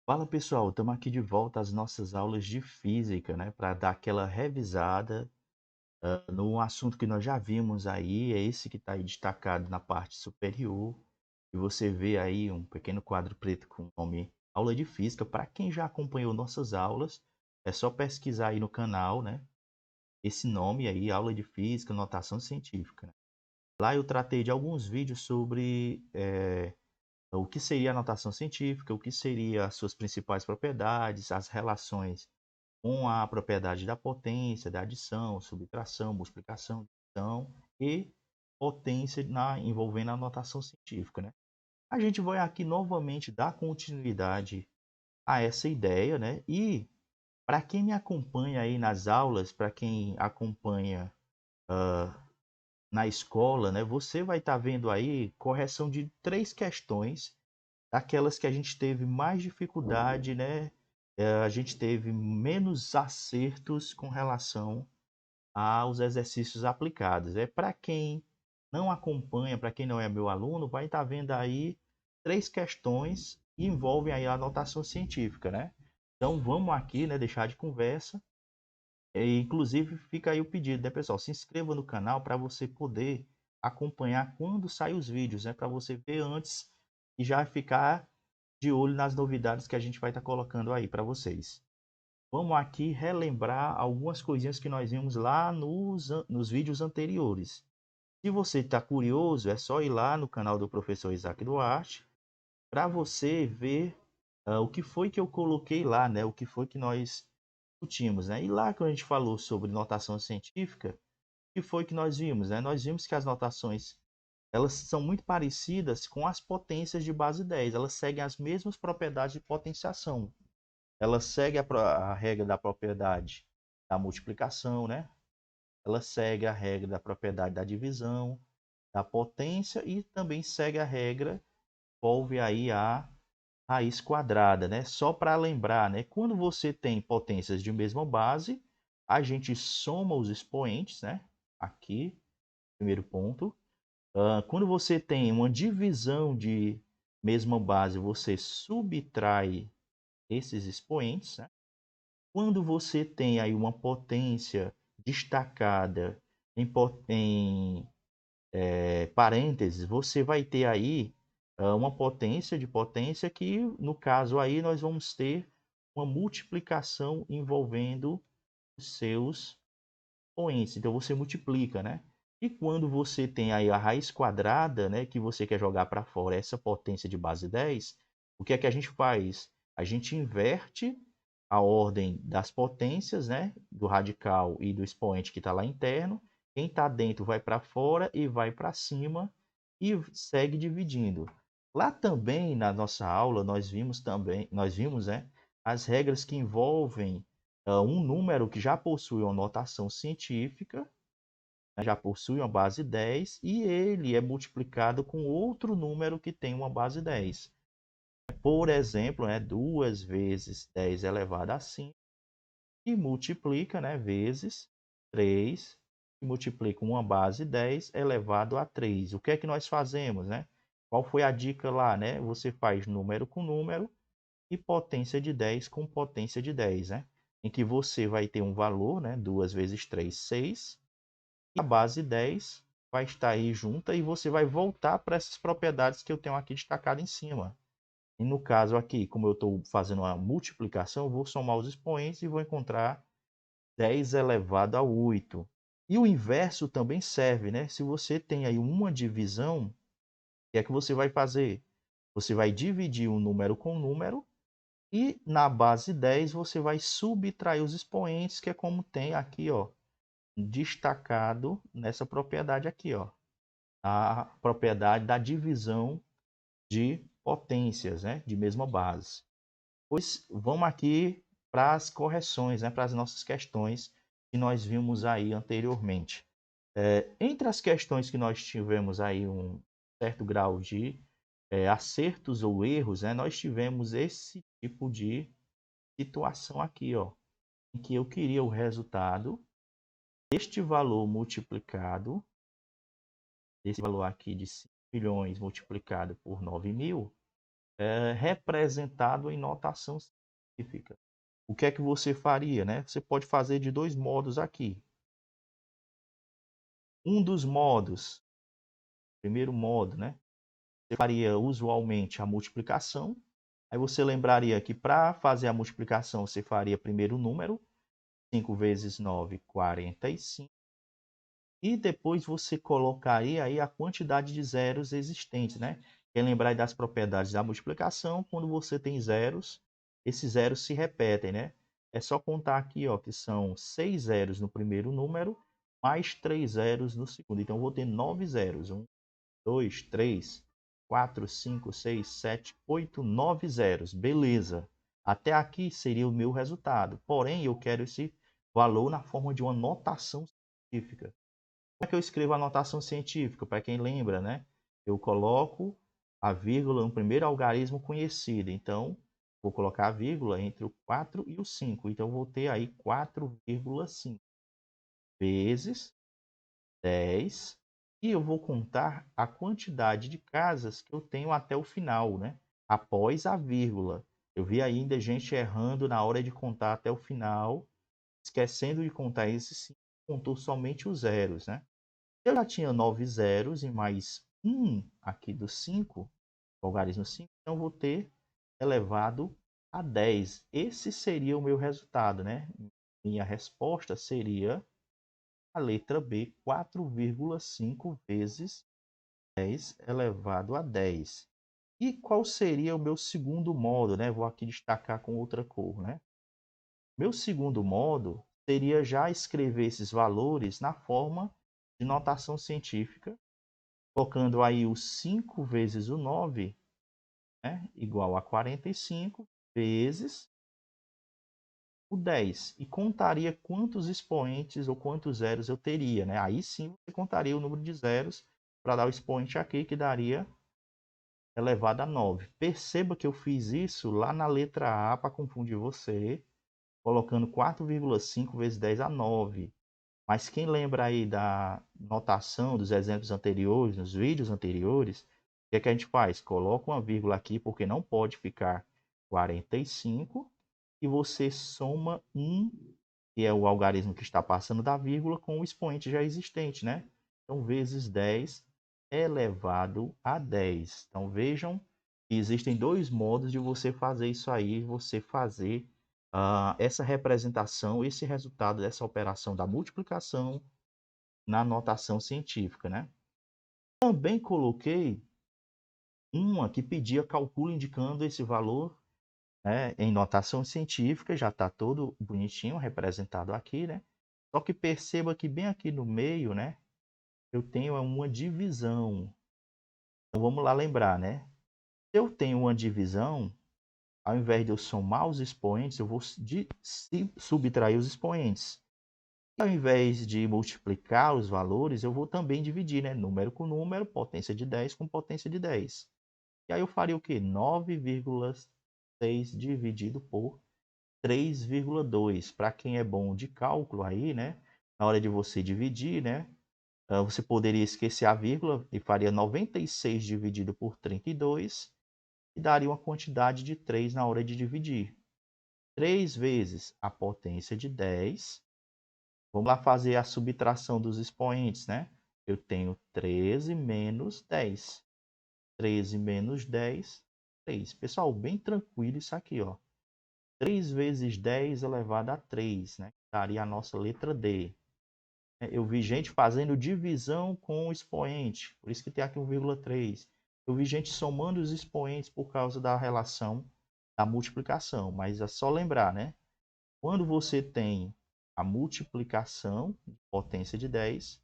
Fala pessoal, estamos aqui de volta às nossas aulas de física, né, para dar aquela revisada no assunto que nós já vimos aí, é esse que está aí destacado na parte superior, e você vê aí um pequeno quadro preto com o nome Aula de Física. Para quem já acompanhou nossas aulas, é só pesquisar aí no canal, né, esse nome aí, Aula de Física, Notação Científica, né. Lá eu tratei de alguns vídeos sobre o que seria a notação científica, o que seria as suas principais propriedades, as relações com a propriedade da potência, da adição, subtração, multiplicação, divisão e potência envolvendo a notação científica, né? A gente vai aqui novamente dar continuidade a essa ideia, né? E para quem me acompanha aí nas aulas, para quem acompanha na escola, né? Você vai estar vendo aí correção de 3 questões, daquelas que a gente teve mais dificuldade, né? A gente teve menos acertos com relação aos exercícios aplicados. É para quem não acompanha, para quem não é meu aluno, vai estar vendo aí 3 questões que envolvem aí a anotação científica, né? Então vamos aqui, né, deixar de conversa. Inclusive fica aí o pedido, né, pessoal? Se inscreva no canal para você poder acompanhar quando saem os vídeos, né? Para você ver antes e já ficar de olho nas novidades que a gente vai estar colocando aí para vocês. Vamos aqui relembrar algumas coisinhas que nós vimos lá nos vídeos anteriores. Se você está curioso, é só ir lá no canal do professor Isaac Duarte para você ver o que foi que eu coloquei lá, né? O que foi que nós discutimos, né? E lá quando a gente falou sobre notação científica, o que foi que nós vimos, né? Nós vimos que as notações elas são muito parecidas com as potências de base 10. Elas seguem as mesmas propriedades de potenciação. Ela segue a regra da propriedade da multiplicação, né? Ela segue a regra da propriedade da divisão, da potência e também segue a regra, envolve aí a raiz quadrada, né? Só para lembrar, né? Quando você tem potências de mesma base, a gente soma os expoentes, né? Aqui, primeiro ponto. Quando você tem uma divisão de mesma base, você subtrai esses expoentes, né? Quando você tem aí uma potência destacada em parênteses, você vai ter aí uma potência de potência que, no caso aí, nós vamos ter uma multiplicação envolvendo os seus expoentes. Então, você multiplica, né? E quando você tem aí a raiz quadrada, né, que você quer jogar para fora essa potência de base 10, o que é que a gente faz? A gente inverte a ordem das potências, né, do radical e do expoente que está lá interno. Quem está dentro vai para fora e vai para cima e segue dividindo. Lá também na nossa aula nós vimos, né, as regras que envolvem um número que já possui uma notação científica, né, já possui uma base 10 e ele é multiplicado com outro número que tem uma base 10. Por exemplo, né, 2 vezes 10 elevado a 5 e multiplica, né, vezes 3 e multiplica uma base 10 elevado a 3. O que é que nós fazemos, né? Qual foi a dica lá, né? Você faz número com número e potência de 10 com potência de 10, né? Em que você vai ter um valor, né? 2 vezes 3, 6. E a base 10 vai estar aí junta e você vai voltar para essas propriedades que eu tenho aqui destacado em cima. E no caso aqui, como eu estou fazendo uma multiplicação, eu vou somar os expoentes e vou encontrar 10 elevado a 8. E o inverso também serve, né? Se você tem aí uma divisão, o que é que você vai fazer? Você vai dividir um número com um número e na base 10 você vai subtrair os expoentes, que é como tem aqui, ó, destacado nessa propriedade aqui, ó, a propriedade da divisão de potências, né, de mesma base. Pois vamos aqui para as correções, né, para as nossas questões que nós vimos aí anteriormente. Entre as questões que nós tivemos aí um certo grau de acertos ou erros, né, nós tivemos esse tipo de situação aqui, ó, em que eu queria o resultado deste valor multiplicado, esse valor aqui de 5 milhões multiplicado por 9 mil, representado em notação científica. O que é que você faria, né? Você pode fazer de dois modos aqui. Um dos modos, primeiro modo, né? Você faria usualmente a multiplicação. Aí você lembraria que para fazer a multiplicação, você faria primeiro o número, 5 vezes 9, 45. E depois você colocaria aí a quantidade de zeros existentes, né? Quer lembrar aí das propriedades da multiplicação? Quando você tem zeros, esses zeros se repetem, né? É só contar aqui, ó, que são 6 zeros no primeiro número, mais 3 zeros no segundo. Então, eu vou ter 9 zeros. 1, 2, 3, 4, 5, 6, 7, 8, 9 zeros. Beleza. Até aqui seria o meu resultado. Porém, eu quero esse valor na forma de uma notação científica. Como é que eu escrevo a notação científica? Para quem lembra, né? Eu coloco a vírgula no primeiro algarismo conhecido. Então, vou colocar a vírgula entre o 4 e o 5. Então, vou ter aí 4,5 vezes 10. E eu vou contar a quantidade de casas que eu tenho até o final, né? Após a vírgula. Eu vi ainda gente errando na hora de contar até o final, esquecendo de contar esses 5, contou somente os zeros, né? Eu já tinha 9 zeros e mais 1 aqui do 5, logaritmo 5, então eu vou ter elevado a 10. Esse seria o meu resultado, né? Minha resposta seria a letra B, 4,5 vezes 10 elevado a 10. E qual seria o meu segundo modo, né? Vou aqui destacar com outra cor, né? Meu segundo modo seria já escrever esses valores na forma de notação científica, colocando aí o 5 vezes o 9, né, igual a 45, vezes o 10. E contaria quantos expoentes ou quantos zeros eu teria. Né? Aí sim você contaria o número de zeros para dar o expoente aqui, que daria elevado a 9. Perceba que eu fiz isso lá na letra A para confundir você, colocando 4,5 vezes 10 a 9. Mas quem lembra aí da notação dos exemplos anteriores, nos vídeos anteriores, o que é que a gente faz? Coloca uma vírgula aqui, porque não pode ficar 45, e você soma 1, que é o algarismo que está passando da vírgula, com o expoente já existente, né? Então, vezes 10 elevado a 10. Então, vejam que existem dois modos de você fazer isso aí, você fazer essa representação, esse resultado dessa operação da multiplicação na notação científica, né? Também coloquei uma que pedia cálculo indicando esse valor, né, em notação científica, já está todo bonitinho representado aqui, né? Só que perceba que bem aqui no meio, né, eu tenho uma divisão. Então vamos lá lembrar, né? Se eu tenho uma divisão, ao invés de eu somar os expoentes, eu vou subtrair os expoentes. Ao invés de multiplicar os valores, eu vou também dividir, né? Número com número, potência de 10 com potência de 10. E aí eu faria o quê? 9,6 dividido por 3,2. Para quem é bom de cálculo aí, né? Na hora de você dividir, né? Você poderia esquecer a vírgula e faria 96 dividido por 32 e daria uma quantidade de 3 na hora de dividir. 3 vezes a potência de 10. Vamos lá fazer a subtração dos expoentes, né? Eu tenho 13 menos 10. 13 menos 10, 3. Pessoal, bem tranquilo isso aqui, ó. 3 vezes 10 elevado a 3, né? Daria a nossa letra D. Eu vi gente fazendo divisão com o expoente, por isso que tem aqui 1,3. Eu vi gente somando os expoentes por causa da relação da multiplicação, mas é só lembrar, né? Quando você tem a multiplicação de potência de 10,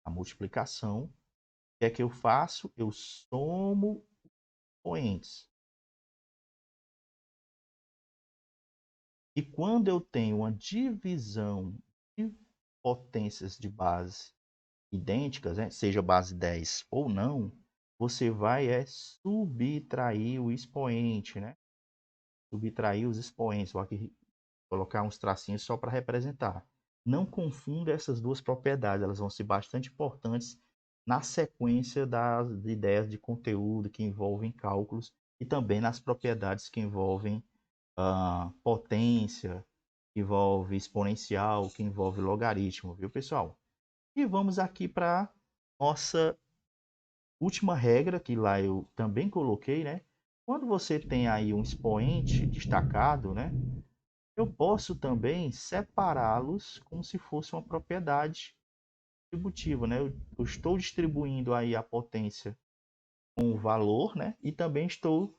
a multiplicação, o que é que eu faço? Eu somo expoentes. E quando eu tenho uma divisão de potências de base idênticas, né, seja base 10 ou não, você vai subtrair o expoente, né? Subtrair os expoentes. Vou aqui colocar uns tracinhos só para representar. Não confunda essas duas propriedades, elas vão ser bastante importantes na sequência das ideias de conteúdo que envolvem cálculos e também nas propriedades que envolvem potência, que envolve exponencial, que envolve logaritmo, viu, pessoal? E vamos aqui para nossa última regra, que lá eu também coloquei, né? Quando você tem aí um expoente destacado, né? Eu posso também separá-los como se fosse uma propriedade distributiva, né? Eu estou distribuindo aí a potência com o valor, né? E também estou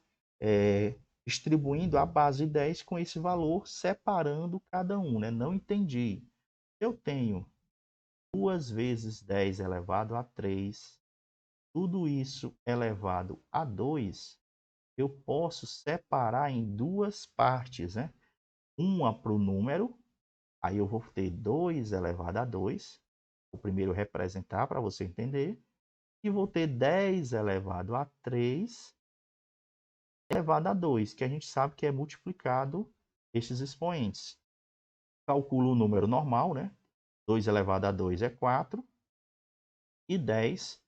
distribuindo a base 10 com esse valor, separando cada um, né? Não entendi. Eu tenho 2 vezes 10 elevado a 3, tudo isso elevado a 2, eu posso separar em duas partes, né? Uma para o número, aí eu vou ter 2 elevado a 2, o primeiro representar para você entender, e vou ter 10 elevado a 3 elevado a 2, que a gente sabe que é multiplicado esses expoentes. Calculo o número normal, né? 2 elevado a 2 é 4, e 10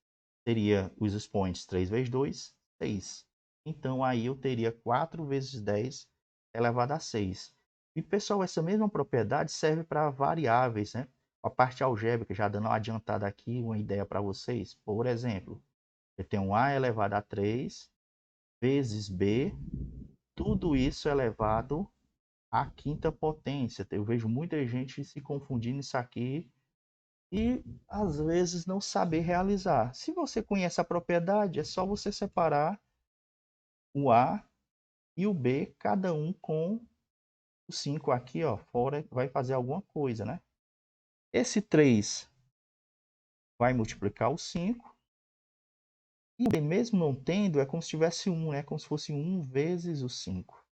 seria os expoentes 3 vezes 2, 6. Então, aí eu teria 4 vezes 10 elevado a 6. E, pessoal, essa mesma propriedade serve para variáveis, né? A parte algébrica, já dando uma adiantada aqui, uma ideia para vocês. Por exemplo, eu tenho a elevado a 3 vezes b, tudo isso elevado à quinta potência. Eu vejo muita gente se confundindo isso aqui e às vezes não saber realizar. Se você conhece a propriedade, é só você separar o A e o B, cada um com o 5 aqui, ó, fora, vai fazer alguma coisa, né? Esse 3 vai multiplicar o 5. E o B, mesmo não tendo, é como se tivesse 1, né? Como se fosse 1 vezes o 5.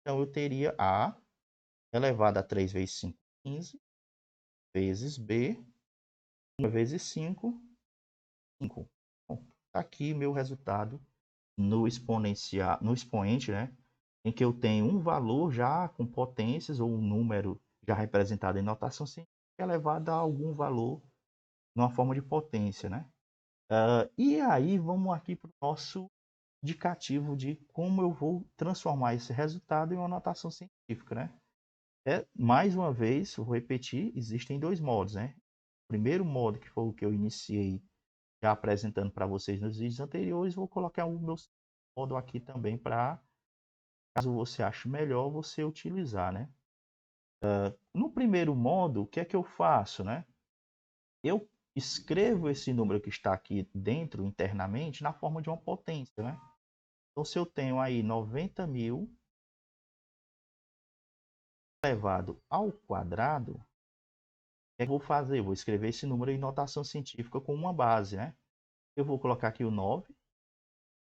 Então, eu teria A elevado a 3 vezes 5, 15, vezes B, 1 vezes 5, 5. Bom, tá aqui meu resultado no exponencial, no expoente, né? Em que eu tenho um valor já com potências ou um número já representado em notação científica elevado a algum valor numa forma de potência, né? E aí vamos aqui para o nosso indicativo de como eu vou transformar esse resultado em uma notação científica, né? Mais uma vez, eu vou repetir, existem dois modos, né? O primeiro modo, que foi o que eu iniciei já apresentando para vocês nos vídeos anteriores, vou colocar o meu modo aqui também para, caso você ache melhor, você utilizar, né? No primeiro modo, o que é que eu faço, né? Eu escrevo esse número que está aqui dentro, internamente, na forma de uma potência, né? Então, se eu tenho aí 90.000 elevado ao quadrado, o que é que eu vou fazer? Eu vou escrever esse número em notação científica com uma base, né? Eu vou colocar aqui o 9,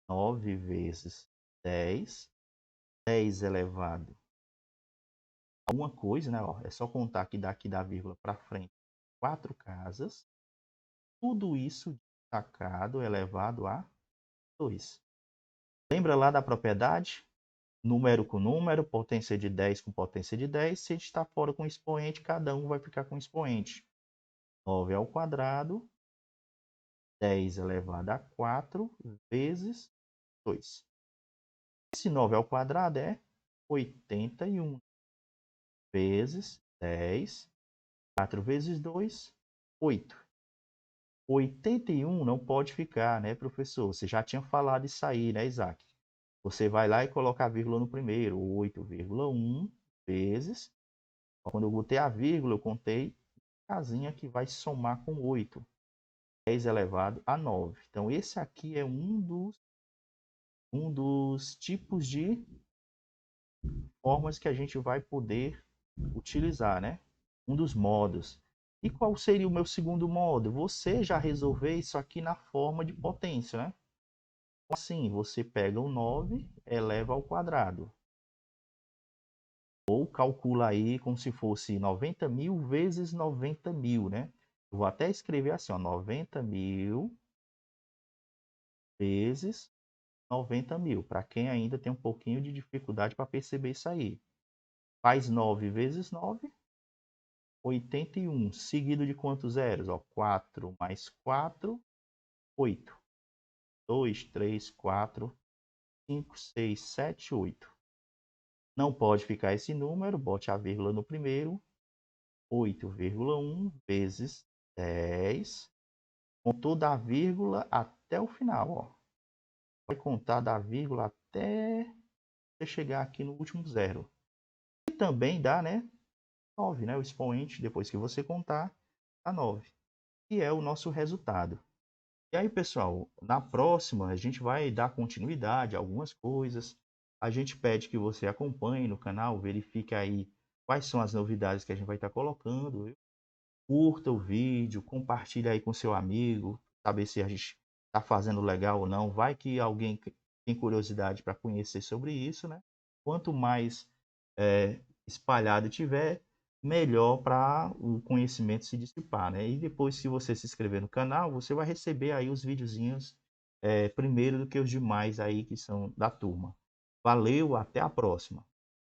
9 vezes 10, 10 elevado a uma coisa, né? Ó, é só contar que daqui da vírgula para frente, 4 casas, tudo isso destacado elevado a 2. Lembra lá da propriedade? Número com número, potência de 10 com potência de 10. Se a gente está fora com expoente, cada um vai ficar com expoente. 9 ao quadrado, 10 elevado a 4 vezes 2. Esse 9 ao quadrado é 81 vezes 10. 4 vezes 2, 8. 81 não pode ficar, né, professor? Você já tinha falado isso aí, né, Isaac? Você vai lá e coloca a vírgula no primeiro, 8,1 vezes. Quando eu botei a vírgula, eu contei a casinha que vai somar com 8. 10 elevado a 9. Então, esse aqui é um dos tipos de formas que a gente vai poder utilizar, né? Um dos modos. E qual seria o meu segundo modo? Você já resolver isso aqui na forma de potência, né? Assim, você pega o 9, eleva ao quadrado. Ou calcula aí como se fosse 90.000 vezes 90.000, né? Eu vou até escrever assim, ó, 90.000 vezes 90.000, para quem ainda tem um pouquinho de dificuldade para perceber isso aí. Faz 9 vezes 9, 81, seguido de quantos zeros? Ó, 4 mais 4, 8. 2, 3, 4, 5, 6, 7, 8. Não pode ficar esse número, bote a vírgula no primeiro. 8,1 vezes 10, contou da vírgula até o final, ó. Vai contar da vírgula até você chegar aqui no último zero. E também dá, né, 9, né? O expoente, depois que você contar, dá 9. E é o nosso resultado. E aí, pessoal, na próxima a gente vai dar continuidade a algumas coisas. A gente pede que você acompanhe no canal, verifique aí quais são as novidades que a gente vai estar colocando. Curta o vídeo, compartilhe aí com seu amigo, saber se a gente está fazendo legal ou não. Vai que alguém tem curiosidade para conhecer sobre isso, né? Quanto mais espalhado tiver, melhor para o conhecimento se dissipar, né? E depois, se você se inscrever no canal, você vai receber aí os videozinhos primeiro do que os demais aí que são da turma. Valeu, até a próxima!